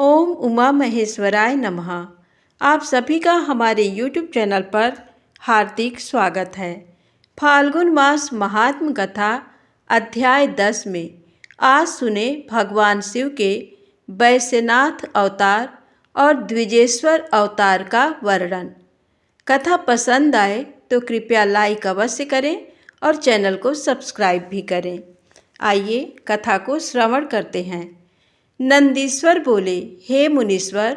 ओम उमा महेश्वराय नमः। आप सभी का हमारे YouTube चैनल पर हार्दिक स्वागत है। फाल्गुन मास महात्म कथा अध्याय 10 में आज सुने भगवान शिव के वैश्यनाथ अवतार और द्विजेश्वर अवतार का वर्णन। कथा पसंद आए तो कृपया लाइक अवश्य करें और चैनल को सब्सक्राइब भी करें। आइए कथा को श्रवण करते हैं। नंदीश्वर बोले, हे मुनीश्वर,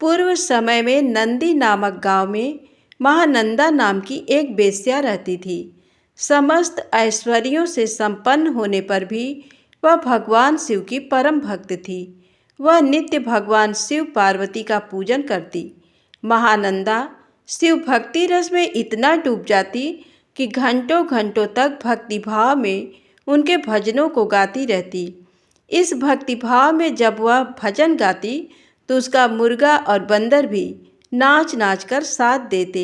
पूर्व समय में नंदी नामक गांव में महानंदा नाम की एक वेश्या रहती थी। समस्त ऐश्वर्यों से संपन्न होने पर भी वह भगवान शिव की परम भक्त थी। वह नित्य भगवान शिव पार्वती का पूजन करती। महानंदा शिव भक्ति रस में इतना डूब जाती कि घंटों घंटों तक भक्तिभाव में उनके भजनों को गाती रहती। इस भक्तिभाव में जब वह भजन गाती तो उसका मुर्गा और बंदर भी नाच नाच कर साथ देते।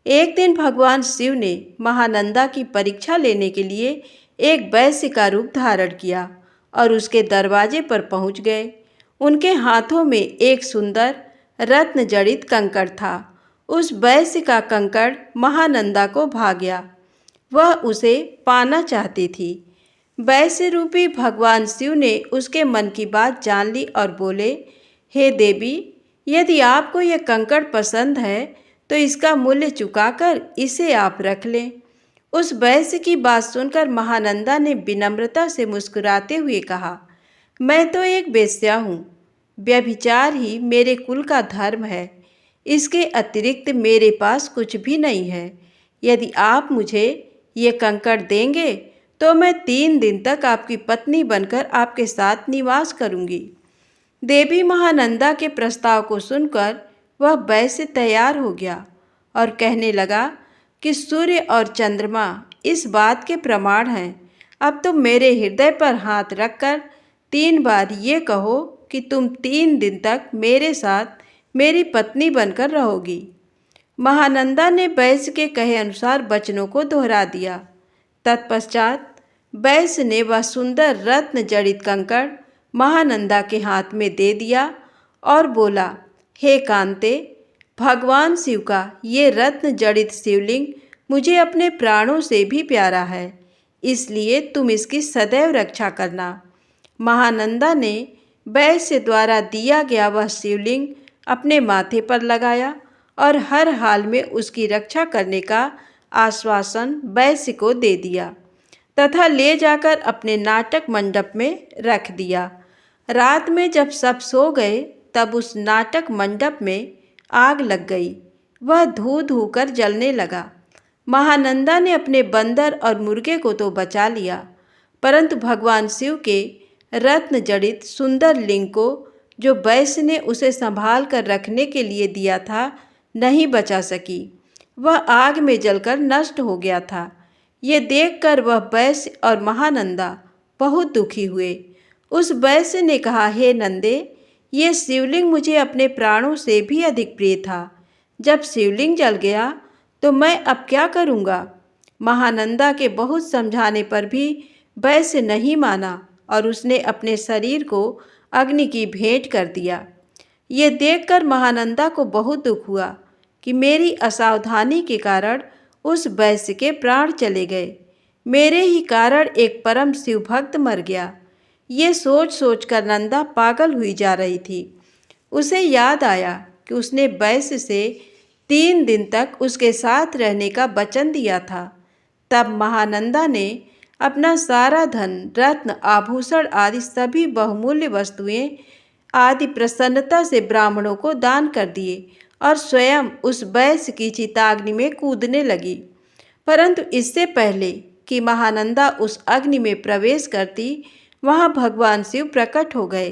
एक दिन भगवान शिव ने महानंदा की परीक्षा लेने के लिए एक वैश्य का रूप धारण किया और उसके दरवाजे पर पहुंच गए। उनके हाथों में एक सुंदर रत्न जड़ित कंकड़ था। उस वैश्य का कंकड़ महानंदा को भा गया। वह उसे पाना चाहती थी। वैश्य रूपी भगवान शिव ने उसके मन की बात जान ली और बोले, हे देवी, यदि आपको यह कंकड़ पसंद है तो इसका मूल्य चुकाकर इसे आप रख लें। उस वैश्य की बात सुनकर महानंदा ने विनम्रता से मुस्कुराते हुए कहा, मैं तो एक वेश्या हूँ। व्यभिचार ही मेरे कुल का धर्म है। इसके अतिरिक्त मेरे पास कुछ भी नहीं है। यदि आप मुझे ये कंकड़ देंगे तो मैं 3 दिन तक आपकी पत्नी बनकर आपके साथ निवास करूंगी। देवी महानंदा के प्रस्ताव को सुनकर वह वैश्य तैयार हो गया और कहने लगा कि सूर्य और चंद्रमा इस बात के प्रमाण हैं। अब तुम मेरे हृदय पर हाथ रखकर 3 बार ये कहो कि तुम 3 दिन तक मेरे साथ मेरी पत्नी बनकर रहोगी। महानंदा ने वैश्य के कहे अनुसार वचनों को दोहरा दिया। तत्पश्चात वैश्य ने वह सुंदर रत्न जड़ित कंकड़ महानंदा के हाथ में दे दिया और बोला, हे कांते, भगवान शिव का ये रत्न जड़ित शिवलिंग मुझे अपने प्राणों से भी प्यारा है, इसलिए तुम इसकी सदैव रक्षा करना। महानंदा ने वैश्य द्वारा दिया गया वह शिवलिंग अपने माथे पर लगाया और हर हाल में उसकी रक्षा करने का आश्वासन वैश्य को दे दिया तथा ले जाकर अपने नाटक मंडप में रख दिया। रात में जब सब सो गए तब उस नाटक मंडप में आग लग गई। वह धू धू कर जलने लगा। महानंदा ने अपने बंदर और मुर्गे को तो बचा लिया, परंतु भगवान शिव के रत्न जड़ित सुंदर लिंग को, जो वैश्य ने उसे संभाल कर रखने के लिए दिया था, नहीं बचा सकी। वह आग में जलकर नष्ट हो गया था। ये देखकर वह वैश्य और महानंदा बहुत दुखी हुए। उस वैश्य ने कहा, हे नंदे, ये शिवलिंग मुझे अपने प्राणों से भी अधिक प्रिय था। जब शिवलिंग जल गया तो मैं अब क्या करूँगा? महानंदा के बहुत समझाने पर भी वैश्य नहीं माना और उसने अपने शरीर को अग्नि की भेंट कर दिया। ये देखकर महानंदा को बहुत दुख हुआ कि मेरी असावधानी के कारण उस वैश्य के प्राण चले गए। मेरे ही कारण एक परम शिव भक्त मर गया। ये सोच सोच कर नंदा पागल हुई जा रही थी। उसे याद आया कि उसने वैश्य से 3 दिन तक उसके साथ रहने का वचन दिया था। तब महानंदा ने अपना सारा धन, रत्न, आभूषण आदि सभी बहुमूल्य वस्तुएं आदि प्रसन्नता से ब्राह्मणों को दान कर दिए और स्वयं उस वैश्य की चिताग्नि में कूदने लगी। परंतु इससे पहले कि महानंदा उस अग्नि में प्रवेश करती, वहां भगवान शिव प्रकट हो गए।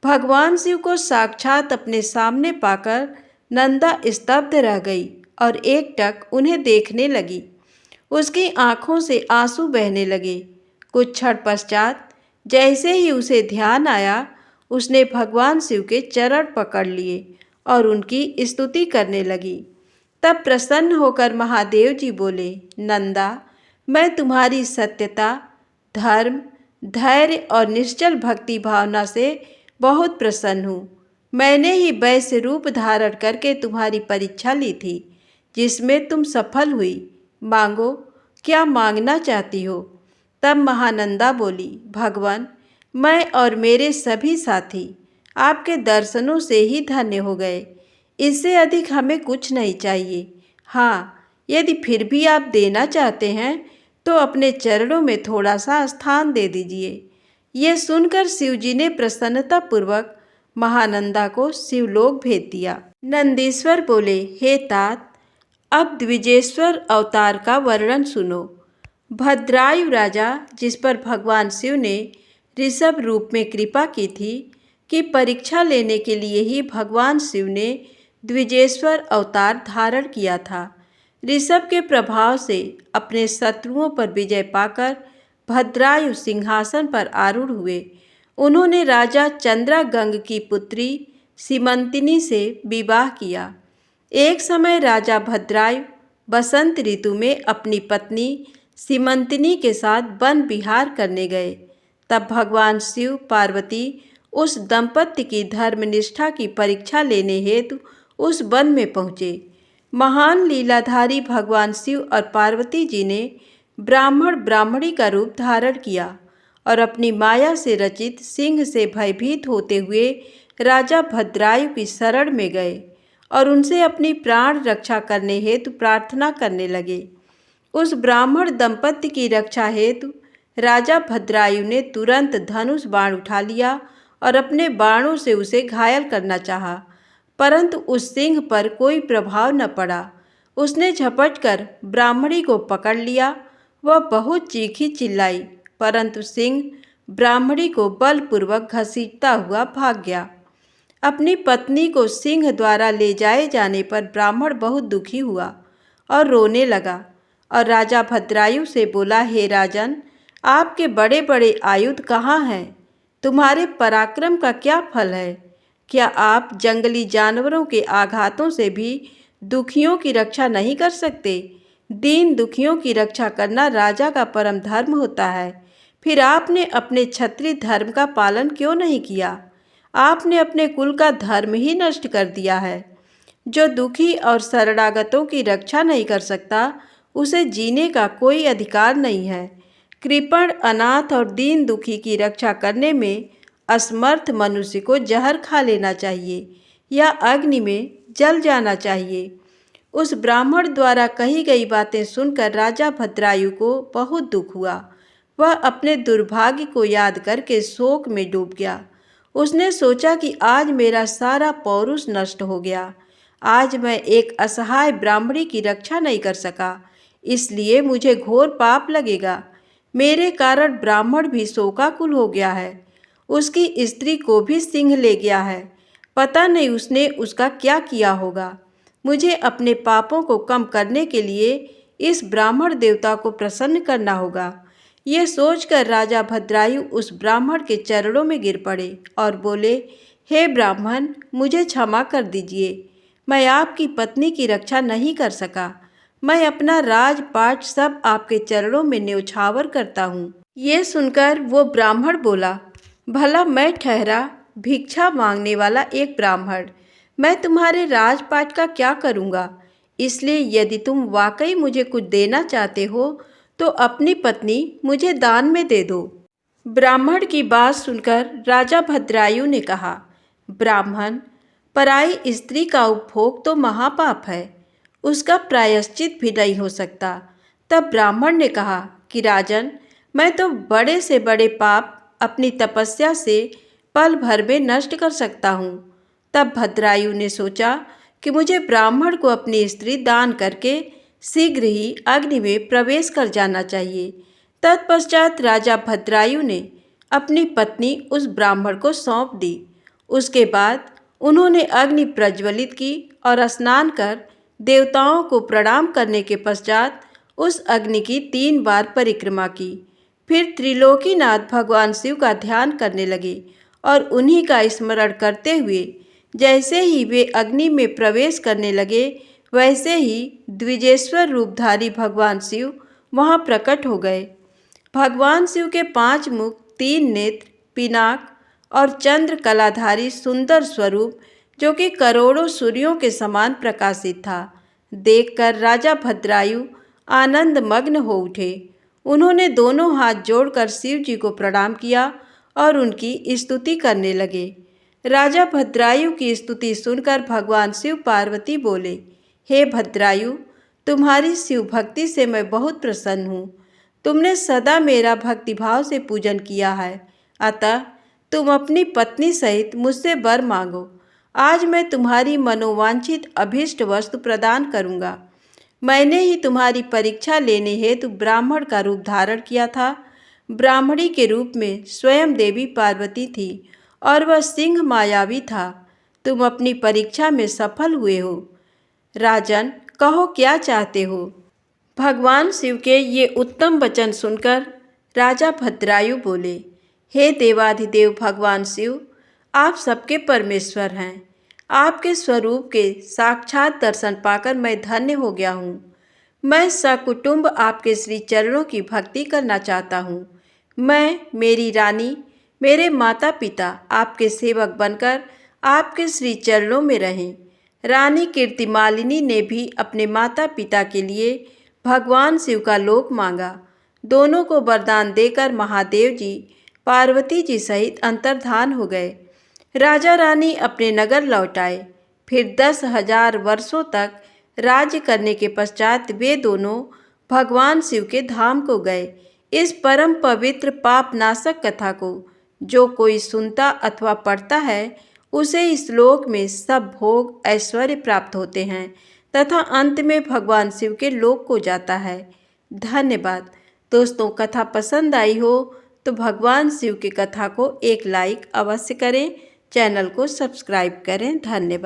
भगवान शिव को साक्षात अपने सामने पाकर नंदा स्तब्ध रह गई और एकटक उन्हें देखने लगी। उसकी आंखों से आंसू बहने लगे। कुछ क्षण पश्चात जैसे ही उसे ध्यान आया, उसने भगवान शिव के चरण पकड़ लिए और उनकी स्तुति करने लगी। तब प्रसन्न होकर महादेव जी बोले, नंदा, मैं तुम्हारी सत्यता, धर्म, धैर्य और निश्चल भक्ति भावना से बहुत प्रसन्न हूँ। मैंने ही वैश्य रूप धारण करके तुम्हारी परीक्षा ली थी, जिसमें तुम सफल हुई। मांगो, क्या मांगना चाहती हो? तब महानंदा बोली, भगवान, मैं और मेरे सभी साथी आपके दर्शनों से ही धन्य हो गए। इससे अधिक हमें कुछ नहीं चाहिए। हाँ, यदि फिर भी आप देना चाहते हैं तो अपने चरणों में थोड़ा सा स्थान दे दीजिए। ये सुनकर शिवजी ने प्रसन्नतापूर्वक महानंदा को शिवलोक भेज दिया। नंदीश्वर बोले, हे तात, अब द्विजेश्वर अवतार का वर्णन सुनो। भद्रायु राजा, जिस पर भगवान शिव ने ऋषभ रूप में कृपा की थी, कि परीक्षा लेने के लिए ही भगवान शिव ने द्विजेश्वर अवतार धारण किया था। ऋषभ के प्रभाव से अपने शत्रुओं पर विजय पाकर भद्रायु सिंहासन पर आरूढ़ हुए। उन्होंने राजा चंद्रागंग की पुत्री सीमंतिनी से विवाह किया। एक समय राजा भद्रायु बसंत ऋतु में अपनी पत्नी सीमंतिनी के साथ वन विहार करने गए। तब भगवान शिव पार्वती उस दंपत्ति की धर्मनिष्ठा की परीक्षा लेने हेतु उस वन में पहुँचे। महान लीलाधारी भगवान शिव और पार्वती जी ने ब्राह्मणी का रूप धारण किया और अपनी माया से रचित सिंह से भयभीत होते हुए राजा भद्रायु की शरण में गए और उनसे अपनी प्राण रक्षा करने हेतु प्रार्थना करने लगे। उस ब्राह्मण दंपत्ति की रक्षा हेतु राजा भद्रायु ने तुरंत धनुष बाण उठा लिया और अपने बाणों से उसे घायल करना चाहा, परंतु उस सिंह पर कोई प्रभाव न पड़ा। उसने झपटकर ब्राह्मणी को पकड़ लिया। वह बहुत चीखी चिल्लाई, परंतु सिंह ब्राह्मणी को बलपूर्वक घसीटता हुआ भाग गया। अपनी पत्नी को सिंह द्वारा ले जाए जाने पर ब्राह्मण बहुत दुखी हुआ और रोने लगा और राजा भद्रायु से बोला, हे राजन, आपके बड़े बड़े आयुध कहाँ हैं? तुम्हारे पराक्रम का क्या फल है? क्या आप जंगली जानवरों के आघातों से भी दुखियों की रक्षा नहीं कर सकते? दीन दुखियों की रक्षा करना राजा का परम धर्म होता है। फिर आपने अपने क्षत्रिय धर्म का पालन क्यों नहीं किया? आपने अपने कुल का धर्म ही नष्ट कर दिया है। जो दुखी और शरणागतों की रक्षा नहीं कर सकता, उसे जीने का कोई अधिकार नहीं है। कृपण, अनाथ और दीन दुखी की रक्षा करने में असमर्थ मनुष्य को जहर खा लेना चाहिए या अग्नि में जल जाना चाहिए। उस ब्राह्मण द्वारा कही गई बातें सुनकर राजा भद्रायु को बहुत दुख हुआ। वह अपने दुर्भाग्य को याद करके शोक में डूब गया। उसने सोचा कि आज मेरा सारा पौरुष नष्ट हो गया। आज मैं एक असहाय ब्राह्मणी की रक्षा नहीं कर सका, इसलिए मुझे घोर पाप लगेगा। मेरे कारण ब्राह्मण भी शोकाकुल हो गया है। उसकी स्त्री को भी सिंह ले गया है। पता नहीं उसने उसका क्या किया होगा। मुझे अपने पापों को कम करने के लिए इस ब्राह्मण देवता को प्रसन्न करना होगा। ये सोचकर राजा भद्रायु उस ब्राह्मण के चरणों में गिर पड़े और बोले, हे ब्राह्मण, मुझे क्षमा कर दीजिए। मैं आपकी पत्नी की रक्षा नहीं कर सका। मैं अपना राजपाट सब आपके चरणों में न्यौछावर करता हूँ। ये सुनकर वो ब्राह्मण बोला, भला मैं ठहरा भिक्षा मांगने वाला एक ब्राह्मण, मैं तुम्हारे राजपाट का क्या करूँगा? इसलिए यदि तुम वाकई मुझे कुछ देना चाहते हो तो अपनी पत्नी मुझे दान में दे दो। ब्राह्मण की बात सुनकर राजा भद्रायु ने कहा, ब्राह्मण, पराई स्त्री का उपभोग तो महापाप है, उसका प्रायश्चित भी नहीं हो सकता। तब ब्राह्मण ने कहा कि राजन, मैं तो बड़े से बड़े पाप अपनी तपस्या से पल भर में नष्ट कर सकता हूँ। तब भद्रायु ने सोचा कि मुझे ब्राह्मण को अपनी स्त्री दान करके शीघ्र ही अग्नि में प्रवेश कर जाना चाहिए। तत्पश्चात राजा भद्रायु ने अपनी पत्नी उस ब्राह्मण को सौंप दी। उसके बाद उन्होंने अग्नि प्रज्वलित की और स्नान कर देवताओं को प्रणाम करने के पश्चात उस अग्नि की 3 बार परिक्रमा की। फिर त्रिलोकीनाथ भगवान शिव का ध्यान करने लगे और उन्हीं का स्मरण करते हुए जैसे ही वे अग्नि में प्रवेश करने लगे, वैसे ही द्विजेश्वर रूपधारी भगवान शिव वहाँ प्रकट हो गए। भगवान शिव के 5 मुख, 3 नेत्र, पिनाक और चंद्र कलाधारी सुंदर स्वरूप जो कि करोड़ों सूर्यों के समान प्रकाशित था देखकर राजा भद्रायु आनंद मग्न हो उठे। उन्होंने दोनों हाथ जोड़कर शिव जी को प्रणाम किया और उनकी स्तुति करने लगे। राजा भद्रायु की स्तुति सुनकर भगवान शिव पार्वती बोले, हे भद्रायु, तुम्हारी शिव भक्ति से मैं बहुत प्रसन्न हूँ। तुमने सदा मेरा भक्तिभाव से पूजन किया है, अतः तुम अपनी पत्नी सहित मुझसे वर मांगो। आज मैं तुम्हारी मनोवांछित अभीष्ट वस्तु प्रदान करूँगा। मैंने ही तुम्हारी परीक्षा लेने हेतु ब्राह्मण का रूप धारण किया था। ब्राह्मणी के रूप में स्वयं देवी पार्वती थी और वह सिंह मायावी था। तुम अपनी परीक्षा में सफल हुए हो। राजन, कहो क्या चाहते हो? भगवान शिव के ये उत्तम वचन सुनकर राजा भद्रायु बोले, हे देवाधिदेव भगवान शिव, आप सबके परमेश्वर हैं। आपके स्वरूप के साक्षात दर्शन पाकर मैं धन्य हो गया हूँ। मैं सकुटुंब आपके श्री चरणों की भक्ति करना चाहता हूँ। मैं, मेरी रानी, मेरे माता पिता आपके सेवक बनकर आपके श्री चरणों में रहें। रानी कीर्तिमालिनी ने भी अपने माता पिता के लिए भगवान शिव का लोक मांगा। दोनों को वरदान देकर महादेव जी पार्वती जी सहित अंतर्धान हो गए। राजा रानी अपने नगर लौट आए। फिर 10,000 वर्षों तक राज्य करने के पश्चात वे दोनों भगवान शिव के धाम को गए। इस परम पवित्र पाप नाशक कथा को जो कोई सुनता अथवा पढ़ता है, उसे इस लोक में सब भोग ऐश्वर्य प्राप्त होते हैं तथा अंत में भगवान शिव के लोक को जाता है। धन्यवाद। दोस्तों, कथा पसंद आई हो तो भगवान शिव की कथा को एक लाइक अवश्य करें, चैनल को सब्सक्राइब करें। धन्यवाद।